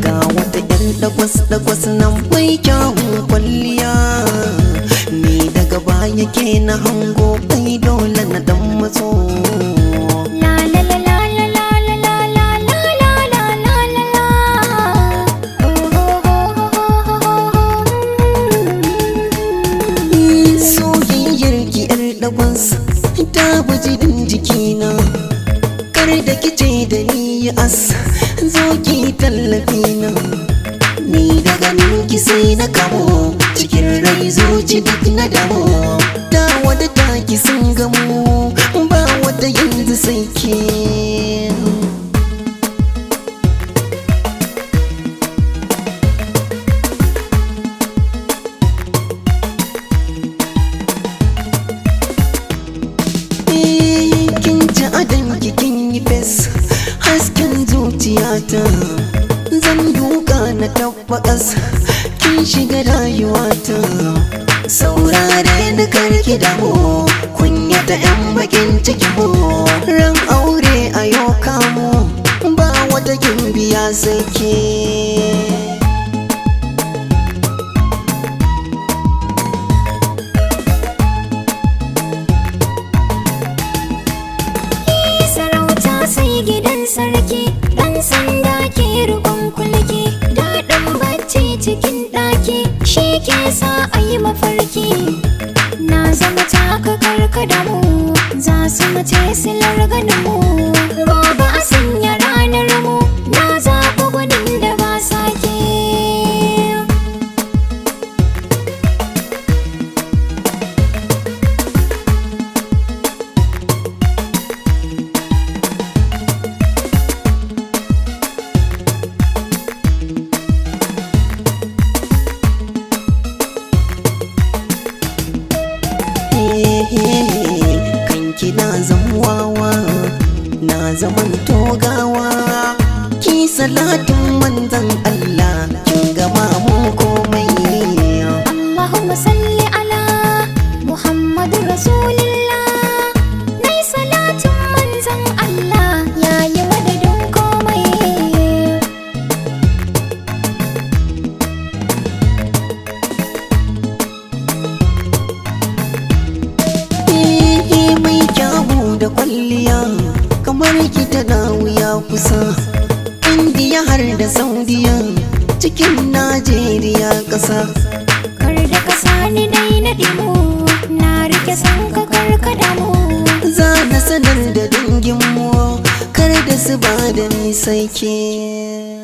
ga wata yar dagwas nan mai kyawun kwalliya, ni daga baya ke na hango kai dole na dan matso. Ta buji din jikina, kar da kice da ni as zo ki tallafina, ni daga ninki sai na kamo cikin rai zuci duk na damo, ta wada taki sun gamo ba wata yanzu sai ke. Hasken zuciyata zan duka na tabbakas kin shiga rayuwata, saurare da karki damu kunya ta yan bakin ciki mu, ran aure a yau kamo ba wata kin biya sai ke. Gidan sarki ɗan sanda ke rukun kulki, daɗin bacci cikin ɗaki shi ke sa a yi mafarki. Na zama taka karkada mu za su mace silar ganin mu, gobe a sanya ranar mu na zaɓi gwanin da ba sake. Kanki na zamuwawa na zaman togawa, ki salatin manzan Allah kin gama mu komai. Allahumma salli ala Muhammadun Rasulillah, nai salatin manzan Allah yayi madadin komai. Da kwalliya kamar ki tana wuya kusa, Indiya har da Saudiya cikin Najeriya ƙasa. Kar da ka sani dai na dimu, na rike san ka karkada mu, za na sanar da danginmu kar da su ba da ni sai ke.